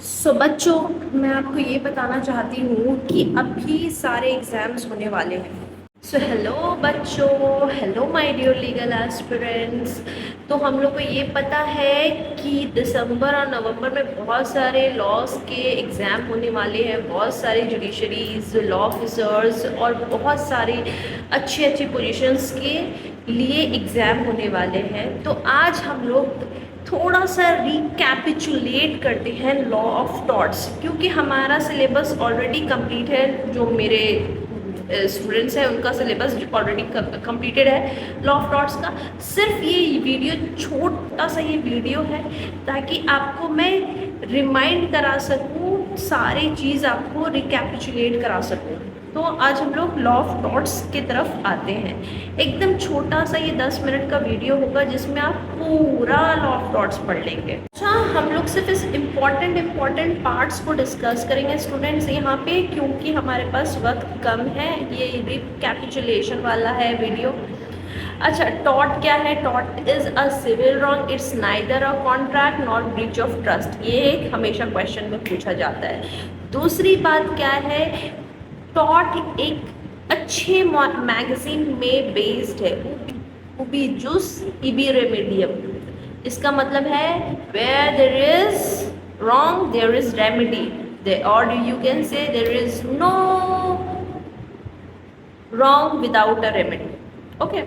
बच्चों, मैं आपको ये बताना चाहती हूँ कि अभी सारे एग्ज़ाम्स होने वाले हैं। हेलो बच्चों, hello my dear legal aspirants. तो हम लोग को ये पता है कि दिसंबर और नवंबर में बहुत सारे लॉज के एग्ज़ाम होने वाले हैं, बहुत सारे जुडिशरीज, लॉ ऑफिसर्स और बहुत सारे अच्छी अच्छी पोजीशंस के लिए एग्ज़ाम होने वाले हैं। तो आज हम लोग थोड़ा सा रिकैपिचुलेट करते हैं लॉ ऑफ टॉर्ट्स, क्योंकि हमारा सिलेबस ऑलरेडी कंप्लीट है। जो मेरे स्टूडेंट्स हैं उनका सिलेबस ऑलरेडी कंप्लीटेड है लॉ ऑफ टॉर्ट्स का। सिर्फ ये वीडियो, छोटा सा ये वीडियो है ताकि आपको मैं रिमाइंड करा सकूँ, सारी चीज़ आपको रिकैपिचुलेट करा सकूँ। तो आज हम लोग लॉ ऑफ टॉर्ट्स की तरफ आते हैं। एकदम छोटा सा ये 10 मिनट का वीडियो होगा जिसमें आप पूरा लॉ ऑफ टॉर्ट्स पढ़ लेंगे। अच्छा, हम लोग सिर्फ इस इम्पॉर्टेंट पार्ट्स को डिस्कस करेंगे स्टूडेंट्स यहाँ पे, क्योंकि हमारे पास वक्त कम है। ये रिकैपिचुलेशन वाला है वीडियो। अच्छा, टॉर्ट क्या है? Tort is a civil wrong, it's neither a contract not breach of trust. ये एक हमेशा क्वेश्चन में पूछा जाता है। दूसरी बात क्या है? टॉर्ट एक अच्छे मैगजीन में बेस्ड है, उबी जुस इबी रेमेडियम। इसका मतलब है where there is wrong there is remedy, और you can say there is no wrong without a remedy. Okay,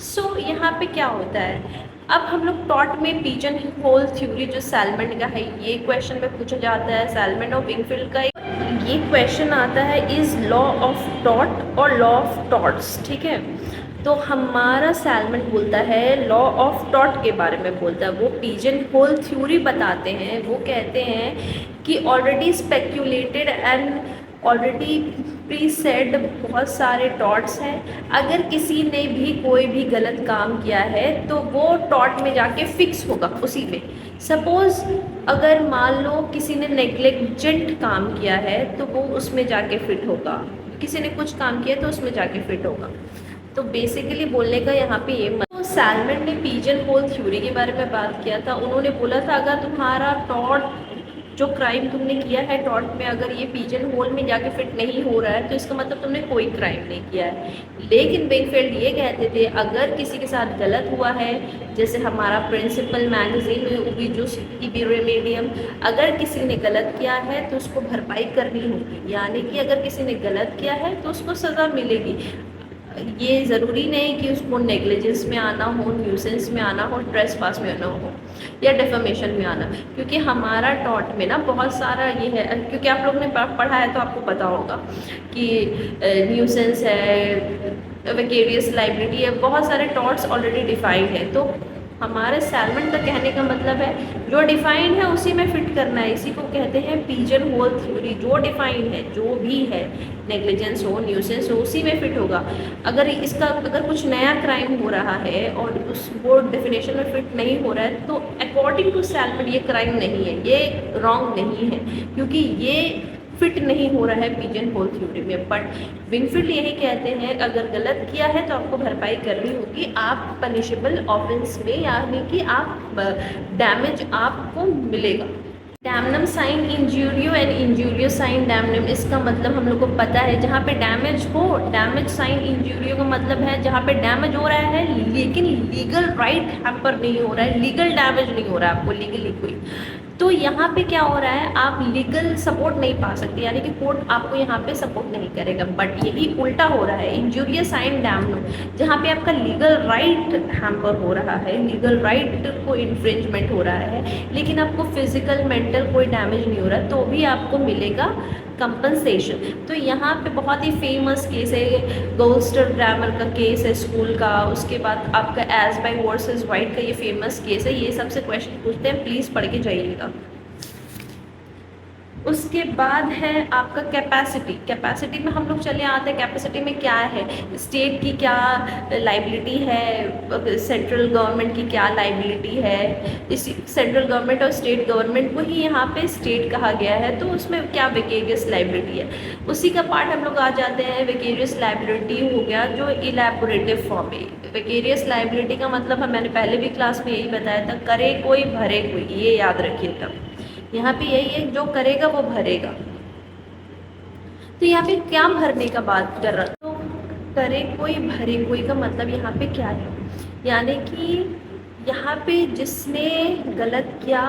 so यहाँ पे क्या होता है? अब हम लोग टॉर्ट में पिजन होल थ्योरी जो सैलमन का है, ये क्वेश्चन में पूछा जाता है। सैलमन और विंगफील्ड का ये क्वेश्चन आता है, इज लॉ ऑफ टॉर्ट और लॉ ऑफ टॉर्ट्स। ठीक है, तो हमारा सैलमन बोलता है लॉ ऑफ टॉर्ट के बारे में बोलता है। वो पिजन होल थ्योरी बताते हैं। वो कहते हैं कि already speculated and already pre said बहुत सारे टॉर्ट्स हैं। अगर किसी ने भी कोई भी गलत काम किया है तो वो टॉर्ट में जाके फिक्स होगा उसी में। सपोज़ अगर मान लो किसी ने नेग्लिजेंट काम किया है तो वो उसमें जाके फिट होगा। किसी ने कुछ काम किया तो उसमें जाके फिट होगा। तो बेसिकली बोलने का यहाँ पे ये तो सैलमन ने पिजन होल थ्योरी के बारे में बात किया था। उन्होंने बोला था अगर तुम्हारा टॉर्ट जो क्राइम तुमने किया है टॉर्ट में, अगर ये पिजन होल में जाके फिट नहीं हो रहा है तो इसका मतलब तुमने कोई क्राइम नहीं किया है। लेकिन विंगफील्ड ये कहते थे अगर किसी के साथ गलत हुआ है, जैसे हमारा प्रिंसिपल मैगजीन में उबीजुस इबी रेमेडियम, अगर किसी ने गलत किया है तो उसको भरपाई करनी होगी। यानी कि अगर किसी ने गलत किया है तो उसको सज़ा मिलेगी। ये ज़रूरी नहीं कि उसको नेग्लिजेंस में आना हो, न्यूसेंस में आना हो, ट्रेसपास में आना हो या डेफेमेशन में आना। क्योंकि हमारा टॉर्ट में ना बहुत सारा ये है, क्योंकि आप लोग ने पढ़ा है तो आपको पता होगा कि न्यूसेंस है, विकेरियस लाइबिलिटी है, बहुत सारे टॉर्ट्स ऑलरेडी डिफाइंड है। तो हमारे सैलमन का कहने का मतलब है जो डिफाइंड है उसी में फिट करना है। इसी को कहते हैं पिजन होल थ्योरी। जो डिफाइंड है, जो भी है, नेग्लिजेंस हो, न्यूसेंस हो, उसी में फिट होगा। अगर कुछ नया क्राइम हो रहा है और उस वो डेफिनेशन में फिट नहीं हो रहा है तो अकॉर्डिंग टू सैलमन ये क्राइम नहीं है, ये रॉन्ग नहीं है, क्योंकि ये फिट नहीं हो रहा है पिजन होल थ्योरी में। बट विंगफील्ड यही कहते हैं अगर गलत किया है तो आपको भरपाई करनी होगी। आप पनिशेबल ऑफेंस में, यानी कि आप डैमेज आपको मिलेगा। डैमनम साइन इंजूरियो एंड इंजूरियो साइन डैमनम, इसका मतलब हम लोग को पता है जहाँ पे डैमेज हो, डैमेज साइन इंजूरियो का मतलब है जहाँ पे डैमेज हो रहा है लेकिन लीगल राइट हैम्पर नहीं हो रहा है, लीगल डैमेज नहीं हो रहा है आपको लीगली कोई। तो यहाँ पे क्या हो रहा है, आप लीगल सपोर्ट नहीं पा सकते, यानी कि कोर्ट आपको यहाँ पे सपोर्ट नहीं करेगा। बट यही उल्टा हो रहा है, इंजूरियस साइन डैमनम, जहाँ पे आपका लीगल राइट हैम्पर हो रहा है, लीगल राइट को इन्फ्रिंजमेंट हो रहा है, लेकिन आपको फिजिकल मेंटल कोई डैमेज नहीं हो रहा, तो भी आपको मिलेगा कंपनसेशन। तो यहाँ पे बहुत ही फेमस केस है, गोल्स्टर ग्रामर का केस है स्कूल का। उसके बाद आपका एजबाई वर्सेस वाइट का ये फेमस केस है। ये सबसे क्वेश्चन पूछते हैं, प्लीज़ पढ़ के जाइएगा। उसके बाद है आपका कैपेसिटी। कैपेसिटी में हम लोग चले आते हैं, कैपेसिटी में क्या है, स्टेट की क्या लाइबिलिटी है, सेंट्रल गवर्नमेंट की क्या लाइबिलिटी है। इसी सेंट्रल गवर्नमेंट और स्टेट गवर्नमेंट को ही यहाँ पे स्टेट कहा गया है, तो उसमें क्या विकेरियस लाइबिलिटी है, उसी का पार्ट हम लोग आ जाते हैं। विकेरियस लाइबिलिटी हो गया जो इलैबोरेटिव फॉर्म है। विकेरियस लाइबिलिटी का मतलब मैंने पहले भी क्लास में यही बताया था, करे कोई भरे कोई, ये याद रखिए तब यहाँ पे यही है, जो करेगा वो भरेगा। तो यहाँ पे क्या भरने का बात कर रहा, तो करे कोई भरे कोई का मतलब यहाँ पे क्या है, यानी कि यहाँ पे जिसने गलत किया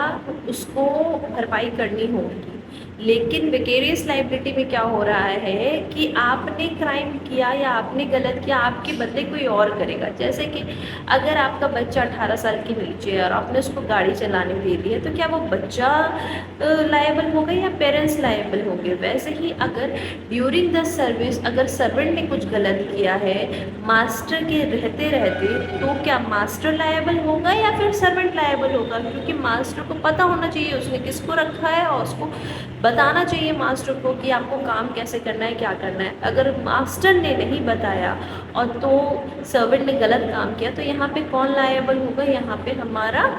उसको भरपाई करनी होगी। लेकिन विकेरियस लाइबिलिटी में क्या हो रहा है कि आपने क्राइम किया या आपने गलत किया, आपके बदले कोई और करेगा। जैसे कि अगर आपका बच्चा 18 साल के नीचे है और आपने उसको गाड़ी चलाने दे दी है, तो क्या वो बच्चा लायबल होगा या पेरेंट्स लायबल होंगे? वैसे ही अगर ड्यूरिंग द सर्विस अगर सर्वेंट ने कुछ गलत किया है मास्टर के रहते रहते, तो क्या मास्टर लायबल होगा या फिर सर्वेंट लायबल होगा? क्योंकि मास्टर को पता होना चाहिए उसने किसको रखा है और उसको बताना चाहिए मास्टर को कि आपको काम कैसे करना है, क्या करना है। अगर मास्टर ने नहीं बताया और तो सर्वेंट ने गलत काम किया, तो यहाँ पे कौन लायबल होगा? यहाँ पे हमारा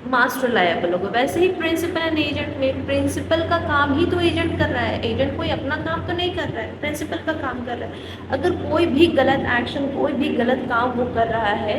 मास्टर लायबल होगा। वैसे ही प्रिंसिपल एंड एजेंट में प्रिंसिपल का काम ही तो एजेंट कर रहा है, एजेंट कोई अपना काम तो नहीं कर रहा है, प्रिंसिपल का काम कर रहा है। अगर कोई भी गलत एक्शन, कोई भी गलत काम वो कर रहा है,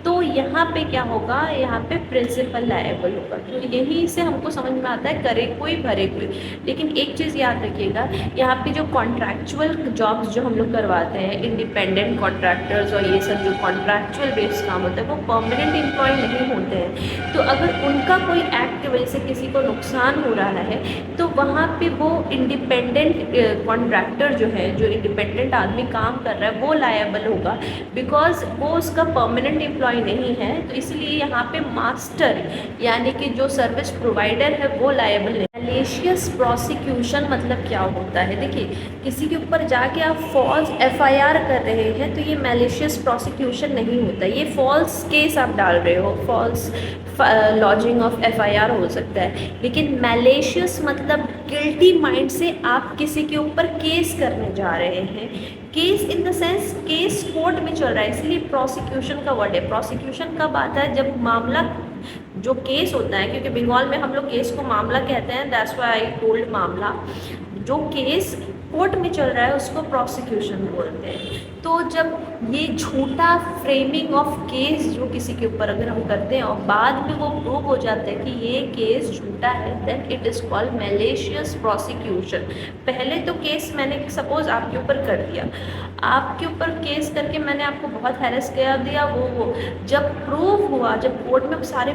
तो यहाँ पे क्या होगा? यहाँ पे प्रिंसिपल लायबल होगा। तो यही से हमको समझ में आता है करे कोई भरे कोई। लेकिन एक चीज़ याद रखिएगा, यहाँ पे जो कॉन्ट्रैक्चुअल जॉब्स जो हम लोग करवाते हैं, इंडिपेंडेंट कॉन्ट्रैक्टर्स और ये सब जो कॉन्ट्रैक्चुअल बेस्ड काम होता है, वो परमानेंट एम्प्लॉय नहीं होते हैं। तो अगर उनका कोई एक्ट की वजह से किसी को नुकसान हो रहा है, तो वहाँ पे वो इंडिपेंडेंट कॉन्ट्रैक्टर जो है, जो इंडिपेंडेंट आदमी काम कर रहा है, वो लायबल होगा, बिकॉज वो उसका परमानेंट एम्प्लॉय नहीं है। तो इसलिए यहाँ पे मास्टर यानी कि जो सर्विस प्रोवाइडर है वो लायबल है। मैलिशियस प्रोसिक्यूशन मतलब क्या होता है? देखिए, किसी के ऊपर जाके आप फॉल्स एफआईआर कर रहे हैं, तो ये मैलिशियस प्रोसिक्यूशन नहीं होता, ये फॉल्स केस आप डाल रहे हो, फॉल्स लॉजिंग ऑफ एफआईआर हो सकता है। लेकिन मैलिशियस मतलब गिल्टी माइंड से आप किसी के ऊपर केस करने जा रहे हैं। Case in the sense case court में चल रहा है, इसलिए प्रोसिक्यूशन का वर्ड है। प्रोसिक्यूशन कब आता है? जब मामला जो केस होता है, क्योंकि बंगाल में हम लोग केस को मामला कहते हैं, दैट्स व्हाई आई टोल्ड मामला। जो केस कोर्ट में चल रहा है उसको प्रोसिक्यूशन बोलते हैं। तो जब ये झूठा फ्रेमिंग ऑफ केस जो किसी के ऊपर अगर हम करते हैं और बाद में वो प्रूव हो जाता है कि ये केस झूठा है, then it is called malicious prosecution. पहले तो केस मैंने सपोज आपके ऊपर कर दिया, आपके ऊपर केस करके मैंने आपको बहुत हैरेस कर दिया, वो जब प्रूव हुआ, जब कोर्ट में सारे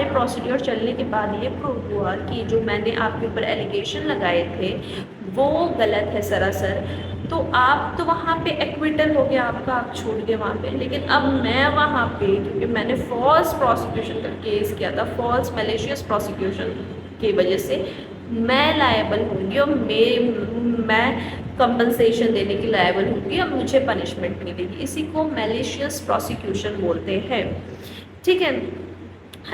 प्रोसीड्योर चलने के बाद ये प्रूव हुआ कि जो मैंने आपके ऊपर एलिगेशन लगाए थे वो गलत है सरासर, तो आप तो वहाँ पे एक्विटल हो गया आपका, आप छूट गए वहाँ पे। लेकिन अब मैं वहाँ पे, क्योंकि मैंने फॉल्स प्रोसिक्यूशन का केस किया था, फॉल्स मैलिशियस प्रोसिक्यूशन की वजह से मैं लायबल होंगी और मैं कंपनसेशन देने की लायबल होंगी और मुझे पनिशमेंट मिलेगी। इसी को मैलिशियस प्रोसिक्यूशन बोलते हैं, ठीक है।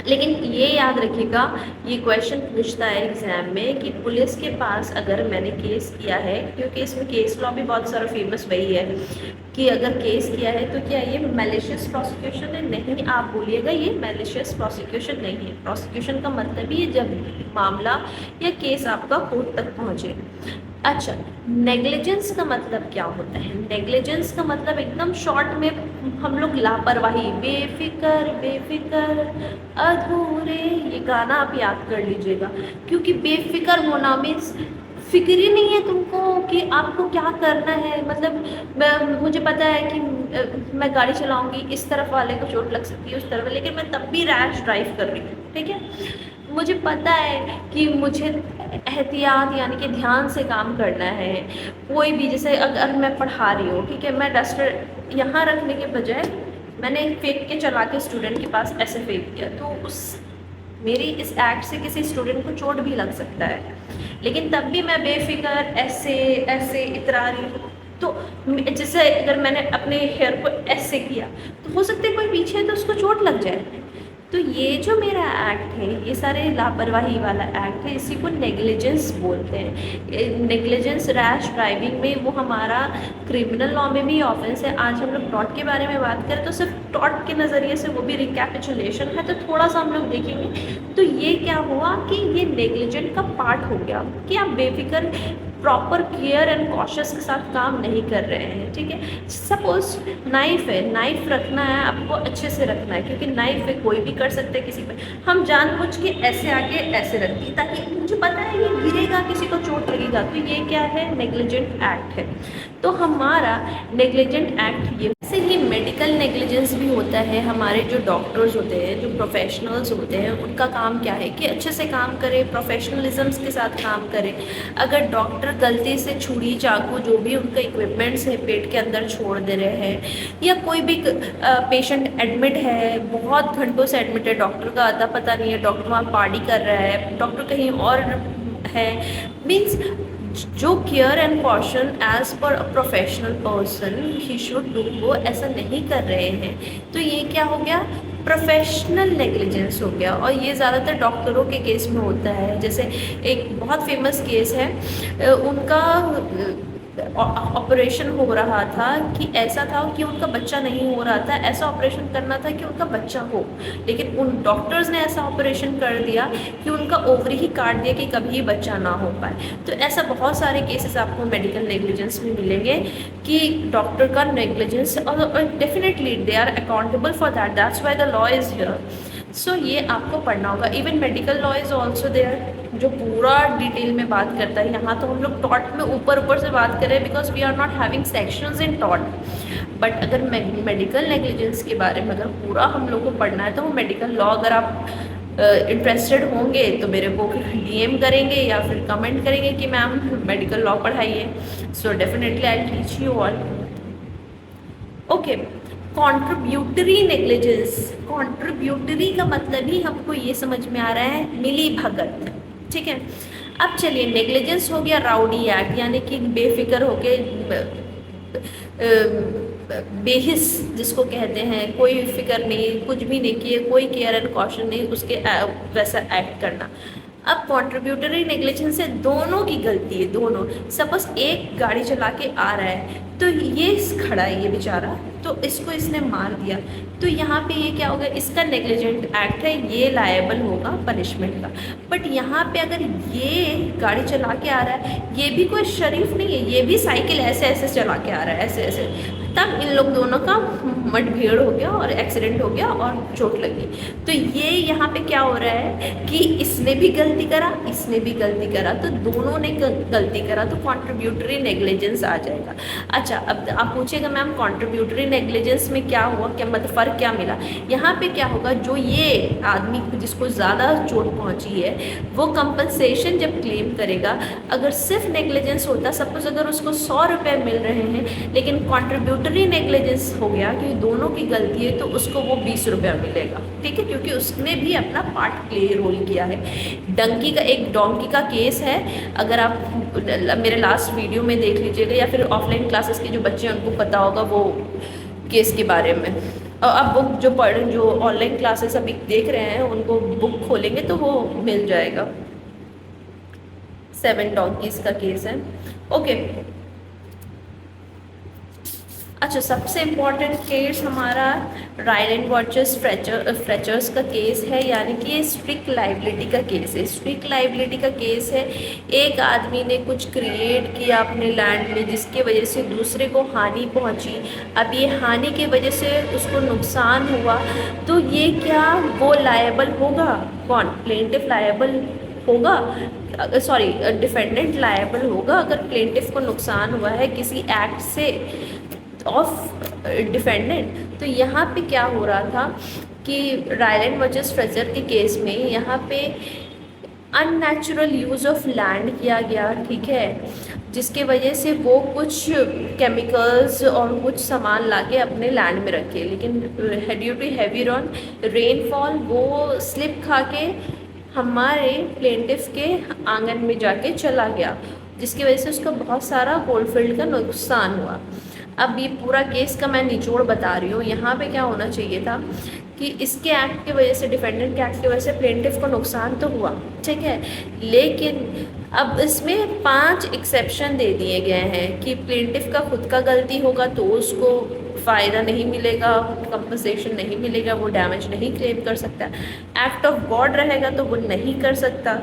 लेकिन ये याद रखिएगा, ये क्वेश्चन पूछता है एग्ज़ाम में कि पुलिस के पास अगर मैंने केस किया है, क्योंकि इसमें केस लॉ भी बहुत सारा फेमस वही है कि अगर केस किया है तो क्या ये मैलिशियस प्रोसिक्यूशन है? नहीं, आप बोलिएगा ये मैलिशियस प्रोसिक्यूशन नहीं है। प्रोसिक्यूशन का मतलब ही है जब मामला या केस आपका कोर्ट तक पहुँचे। अच्छा, नेग्लिजेंस का मतलब क्या होता है? नेग्लिजेंस का मतलब एकदम शॉर्ट में हम लोग लापरवाही, बेफिक्र अधूरे, ये गाना आप याद कर लीजिएगा। क्योंकि बेफिक्र होना मीन्स फिक्र ही नहीं है तुमको कि आपको क्या करना है। मतलब मुझे पता है कि मैं गाड़ी चलाऊंगी, इस तरफ वाले को चोट लग सकती है, उस तरफ, लेकिन मैं तब भी रैश ड्राइव कर रही हूँ, ठीक है। मुझे पता है कि मुझे एहतियात यानी कि ध्यान से काम करना है। कोई भी, जैसे अगर मैं पढ़ा रही हूँ, ठीक है, मैं डस्टर यहाँ रखने के बजाय मैंने फेंक के चला के स्टूडेंट के पास ऐसे फेंक दिया, तो उस मेरी इस एक्ट से किसी स्टूडेंट को चोट भी लग सकता है। लेकिन तब भी मैं बेफिक्र ऐसे इतरा रही हूँ। तो जैसे अगर मैंने अपने हेयर को ऐसे किया, तो हो सकता है कोई पीछे है तो उसको चोट लग जाए। तो ये जो मेरा एक्ट है, ये सारे लापरवाही वाला एक्ट है, इसी को नेग्लिजेंस बोलते हैं। नेग्लिजेंस रैश ड्राइविंग में वो हमारा क्रिमिनल लॉ में भी ऑफेंस है। आज हम लोग टॉट के बारे में बात करें तो सिर्फ टॉट के नज़रिए से, वो भी रिकैपिचुलेशन है, तो थोड़ा सा हम लोग देखेंगे। तो ये क्या हुआ कि ये नेग्लिजेंट का पार्ट हो गया कि आप बेफिक्र प्रॉपर केयर एंड कॉशियस के साथ काम नहीं कर रहे हैं, ठीक है। सपोज नाइफ है, नाइफ रखना है आपको, अच्छे से रखना है, क्योंकि नाइफ पे कोई भी कर सकते हैं किसी पे। हम जानबूझ के ऐसे आके ऐसे रख दी ताकि मुझे पता है ये गिरेगा, किसी को चोट लगेगा, तो ये क्या है, नेग्लिजेंट एक्ट है। तो हमारा नेग्लिजेंट एक्ट ये। ऐसे ही मेडिकल नेग्लिजेंस भी होता है। हमारे जो डॉक्टर्स होते हैं, जो प्रोफेशनल्स होते हैं, उनका काम क्या है कि अच्छे से काम करें, प्रोफेशनलिज्म्स के साथ काम करें। अगर डॉक्टर गलती से छुरी चाकू जो भी उनका इक्विपमेंट्स है पेट के अंदर छोड़ दे रहे हैं, या कोई भी पेशेंट एडमिट है, बहुत घंटों से एडमिट है, डॉक्टर का अता पता नहीं है, डॉक्टर वहाँ पार्टी कर रहा है, डॉक्टर कहीं और है, मीन्स जो care and caution as per a professional person he should do, वो ऐसा नहीं कर रहे हैं, तो ये क्या हो गया, प्रोफेशनल नेग्लिजेंस हो गया। और ये ज़्यादातर डॉक्टरों के केस में होता है। जैसे एक बहुत फेमस केस है, उनका ऑपरेशन हो रहा था कि ऐसा था कि उनका बच्चा नहीं हो रहा था, ऐसा ऑपरेशन करना था कि उनका बच्चा हो, लेकिन उन डॉक्टर्स ने ऐसा ऑपरेशन कर दिया कि उनका ओवरी ही काट दिया कि कभी बच्चा ना हो पाए। तो ऐसा बहुत सारे केसेस आपको मेडिकल नेग्लिजेंस में मिलेंगे कि डॉक्टर का नेग्लिजेंस, और definitely they are accountable for that, that's why the law is here. So ये आपको पढ़ना होगा। Even medical law is also there, जो पूरा डिटेल में बात करता है। यहाँ तो हम लोग टॉट में ऊपर से बात कर रहे हैं because we are not having sections in टॉट, बट अगर मेडिकल नेग्लिजेंस के बारे में अगर पूरा हम लोग को पढ़ना है तो वो मेडिकल लॉ, अगर आप इंटरेस्टेड होंगे तो मेरे को डीएम करेंगे या फिर कमेंट करेंगे कि मैम मेडिकल लॉ पढ़ाइए। So definitely I teach you all. Okay, contributory negligence. Contributory का मतलब ही हमको ये समझ में आ रहा है मिली भगत, ठीक है। अब चलिए, नेग्लिजेंस हो गया राउडी एक्ट, यानी कि बेफिक्र होके बेहिस जिसको कहते हैं, कोई फिक्र नहीं, कुछ भी नहीं किए, कोई केयर एंड कॉशन नहीं, उसके वैसा एक्ट करना। अब कॉन्ट्रीब्यूटरी नेग्लिजेंस से दोनों की गलती है, दोनों। सपोज एक गाड़ी चला के आ रहा है, तो ये खड़ा है ये बेचारा, तो इसको इसने मार दिया, तो यहाँ पे ये क्या होगा, इसका नेग्लिजेंट एक्ट है, ये लायबल होगा पनिशमेंट का। बट यहाँ पे अगर ये गाड़ी चला के आ रहा है, ये भी कोई शरीफ नहीं है, ये भी साइकिल ऐसे ऐसे चला के आ रहा है, ऐसे ऐसे, तब इन लोग दोनों का मुठभेड़ हो गया और एक्सीडेंट हो गया और चोट लगी। तो ये यहाँ पे क्या हो रहा है कि इसने भी गलती करा, इसने भी गलती करा, तो दोनों ने गलती करा, तो कॉन्ट्रीब्यूटरी नेग्लिजेंस आ जाएगा। अच्छा, अब आप पूछिएगा मैम कॉन्ट्रीब्यूटरी नेग्लिजेंस में क्या हुआ, क्या मतलब फ़र्क क्या मिला। यहाँ पे क्या होगा, जो ये आदमी जिसको ज़्यादा चोट पहुँची है, वो कंपनसेशन जब क्लेम करेगा, अगर सिर्फ नेग्लिजेंस होता, सपोज अगर उसको 100 रुपये मिल रहे हैं, लेकिन कॉन्ट्रीब्यूटरी नेग्लिजेंस हो गया कि दोनों की गलती है, तो उसको वो 20 रुपया मिलेगा, ठीक है, क्योंकि उसने भी अपना पार्ट प्ले रोल किया है। डोंकी का केस है, अगर आप मेरे लास्ट वीडियो में देख लीजिएगा, या फिर ऑफलाइन क्लासेस के जो बच्चे हैं उनको पता होगा वो केस के बारे में। और अब बुक जो ऑनलाइन क्लासेस अभी देख रहे हैं उनको बुक खोलेंगे तो वो मिल जाएगा। 7 डोंकीज का केस है। ओके, अच्छा, सबसे इम्पॉर्टेंट केस हमारा राइलेंड वॉचर्स फ्रेचर्स का केस है, यानी कि ये स्ट्रिक्ट लाइबिलिटी का केस है। स्ट्रिक्ट लाइबिलिटी का केस है, एक आदमी ने कुछ क्रिएट किया अपने लैंड में जिसके वजह से दूसरे को हानि पहुंची। अब ये हानि की वजह से उसको नुकसान हुआ, तो ये क्या वो लायबल होगा? कौन? प्लेंटिफ लायबल होगा, सॉरी डिफेंडेंट लायबल होगा अगर प्लेंटिफ को नुकसान हुआ है किसी एक्ट से ऑफ डिफेंडेंट। तो यहाँ पे क्या हो रहा था कि राइलेंड वर्सेस फ्रेजर के केस में यहाँ पे अननेचुरल यूज़ ऑफ लैंड किया गया, ठीक है, जिसके वजह से वो कुछ केमिकल्स और कुछ सामान लाके अपने लैंड में रखे, लेकिन ड्यू टू हैवी रेनफॉल वो स्लिप खा के हमारे प्लेंटिफ के आंगन में जाके चला गया, जिसकी वजह से उसका बहुत सारा कोलफील्ड का नुकसान हुआ। अब ये पूरा केस का मैं निचोड़ बता रही हूँ। यहाँ पे क्या होना चाहिए था कि इसके एक्ट की वजह से, डिफेंडेंट के एक्ट की वजह से प्लेंटिफ को नुकसान तो हुआ, ठीक है, लेकिन अब इसमें 5 एक्सेप्शन दे दिए गए हैं कि प्लेंटिफ का खुद का गलती होगा तो उसको फ़ायदा नहीं मिलेगा, कंपनसेशन नहीं मिलेगा, वो डैमेज नहीं क्लेम कर सकता। एक्ट ऑफ गॉड रहेगा तो वो नहीं कर सकता।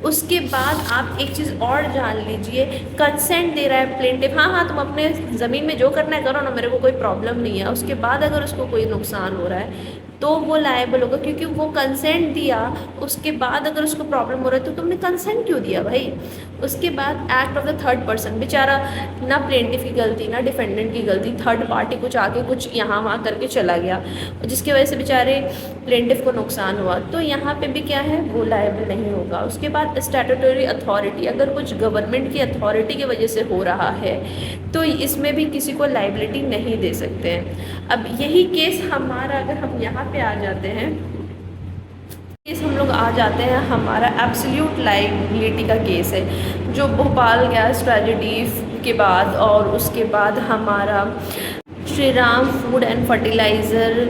उसके बाद आप एक चीज़ और जान लीजिए, कंसेंट दे रहा है प्लेंटिफ, हाँ हाँ तुम अपने ज़मीन में जो करना है करो ना, मेरे को कोई प्रॉब्लम नहीं है। उसके बाद अगर उसको कोई नुकसान हो रहा है तो वो लायबल होगा, क्योंकि वो कंसेंट दिया, उसके बाद अगर उसको प्रॉब्लम हो रहा है तो तुमने कंसेंट क्यों दिया भाई। उसके बाद act of the third person, बेचारा ना प्लेंटिफ की गलती ना डिफेंडेंट की गलती, थर्ड पार्टी कुछ आके कुछ यहाँ वहाँ करके चला गया, जिसकी वजह से बेचारे प्लेंटिफ को नुकसान हुआ, तो यहाँ पे भी क्या है, वो लायबल नहीं होगा। उसके बाद स्टैट्यूटरी अथॉरिटी, अगर कुछ गवर्नमेंट की अथॉरिटी की वजह से हो रहा है तो इसमें भी किसी को लाइबिलिटी नहीं दे सकते हैं। अब यही केस हमारा, अगर हम यहाँ पे आ जाते हैं, केस हम लोग आ जाते हैं, हमारा एब्सोल्यूट लाइबिलिटी का केस है, जो भोपाल गैस ट्रेजेडी के बाद और उसके बाद हमारा Shri Ram food and fertiliser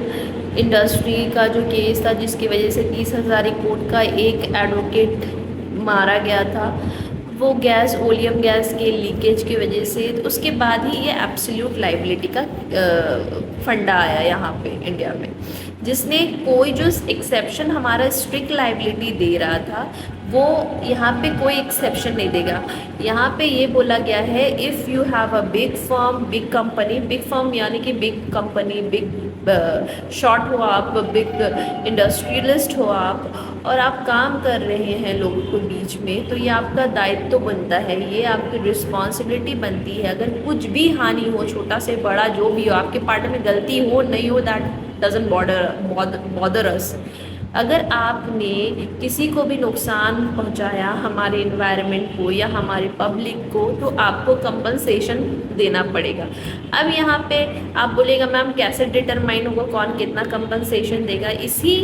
industry का जो केस था, जिसकी वजह से 30 हज़ारी कोट का एक एडवोकेट मारा गया था, वो गैस ओलियम गैस के लीकेज की वजह से। तो उसके बाद ही ये एब्सोल्यूट लाइबिलिटी का फंडा आया यहाँ पे इंडिया में, जिसने कोई जो एक्सेप्शन हमारा स्ट्रिक्ट लाइबिलिटी दे रहा था वो यहाँ पे कोई एक्सेप्शन नहीं देगा। यहाँ पे ये बोला गया है, if you have a big firm, big company, big firm यानी कि बिग कंपनी, बिग शॉर्ट हो आप, बिग इंडस्ट्रियलिस्ट हो आप, और आप काम कर रहे हैं लोगों के बीच में, तो ये आपका दायित्व तो बनता है, ये आपकी रिस्पॉन्सिबिलिटी बनती है। अगर कुछ भी हानि हो, छोटा से बड़ा जो भी हो, आपके पार्ट में गलती हो नहीं हो, दैट डजंट बॉदर अस। अगर आपने किसी को भी नुकसान पहुंचाया, हमारे इन्वायरमेंट को या हमारे पब्लिक को, तो आपको कंपनसेशन देना पड़ेगा। अब यहाँ पे आप बोलेगा मैम कैसे डिटरमाइन होगा कौन कितना कंपनसेशन देगा। इसी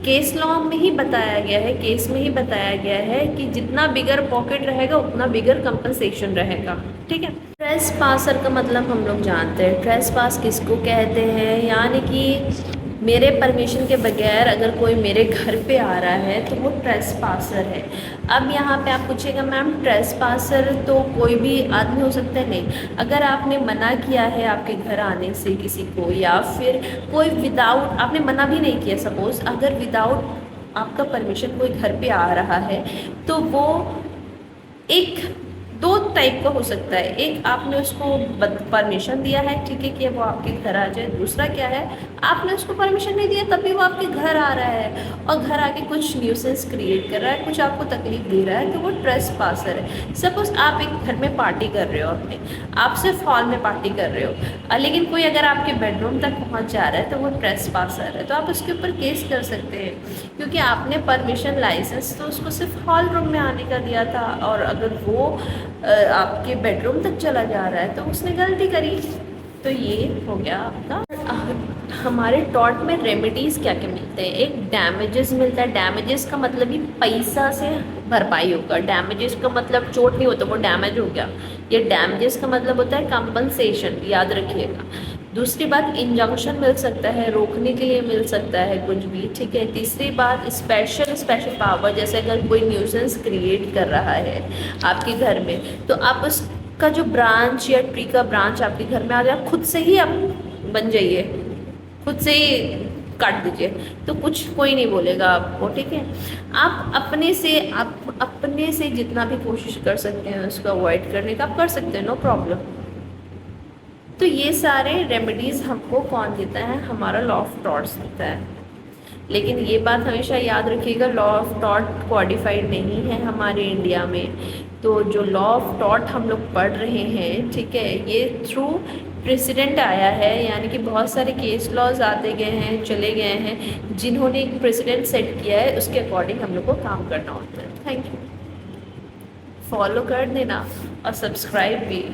केस लॉ में ही बताया गया है, केस में ही बताया गया है कि जितना बिगर पॉकेट रहेगा उतना बिगर कंपनसेशन रहेगा। ठीक है। ट्रेस पासर का मतलब हम लोग जानते हैं, ट्रेस पास किसको कहते हैं, यानी कि मेरे परमिशन के बगैर अगर कोई मेरे घर पे आ रहा है तो वो ट्रेस पासर है। अब यहाँ पे आप पूछेगा मैम ट्रेस पासर तो कोई भी आदमी हो सकता है? नहीं, अगर आपने मना किया है आपके घर आने से किसी को, या फिर कोई विदाउट, आपने मना भी नहीं किया, सपोज़ अगर विदाउट आपका परमिशन कोई घर पे आ रहा है, तो वो एक दो टाइप का हो सकता है। एक, आपने उसको परमिशन दिया है, ठीक है, कि वो आपके घर आ जाए। दूसरा क्या है, आपने उसको परमिशन नहीं दिया तब भी वो आपके घर आ रहा है और घर आके कुछ न्यूसेंस क्रिएट कर रहा है, कुछ आपको तकलीफ दे रहा है, तो वो ट्रेस पासर है। सपोज आप एक घर में पार्टी कर रहे हो, अपने आप सिर्फ हॉल में पार्टी कर रहे हो, लेकिन कोई अगर आपके बेडरूम तक पहुँच जा रहा है तो वो ट्रेस पासर है। तो आप उसके ऊपर केस कर सकते हैं, क्योंकि आपने परमिशन लाइसेंस तो उसको सिर्फ हॉल रूम में आने का दिया था, और अगर वो आपके बेडरूम तक चला जा रहा है तो उसने गलती करी। तो ये हो गया आपका। हमारे टॉर्ट में रेमेडीज़ क्या क्या मिलते हैं? एक डैमेजेस मिलता है। डैमेजेस का मतलब ही पैसा से भरपाई होगा। डैमेजेस का मतलब चोट नहीं होता, वो डैमेज हो गया। ये डैमेजेस का मतलब होता है कंपनसेशन, याद रखिएगा। दूसरी बात, इंजंक्शन मिल सकता है, रोकने के लिए मिल सकता है कुछ भी, ठीक है। तीसरी बात, स्पेशल पावर, जैसे अगर कोई न्यूसेंस क्रिएट कर रहा है आपके घर में, तो आप उसका जो ब्रांच या ट्री का ब्रांच आपके घर में आ जाए, खुद से ही आप बन जाइए, खुद से ही काट दीजिए, तो कुछ कोई नहीं बोलेगा आपको, ठीक है। आप अपने से जितना भी कोशिश कर सकते हैं उसको अवॉइड करने का, आप कर सकते हैं, नो प्रॉब्लम। तो ये सारे रेमेडीज़ हमको कौन देता है? हमारा लॉ ऑफ टॉर्ट्स देता है। लेकिन ये बात हमेशा याद रखिएगा, लॉ ऑफ टॉर्ट कोडिफाइड नहीं है हमारे इंडिया में। तो जो लॉ ऑफ टॉर्ट हम लोग पढ़ रहे हैं, ठीक है, ये थ्रू प्रेसिडेंट आया है, यानी कि बहुत सारे केस लॉज आते गए हैं, चले गए हैं, जिन्होंने एक प्रेसिडेंट सेट किया है, उसके अकॉर्डिंग हम लोग को काम करना होता है। थैंक यू, फॉलो कर देना और सब्सक्राइब भी।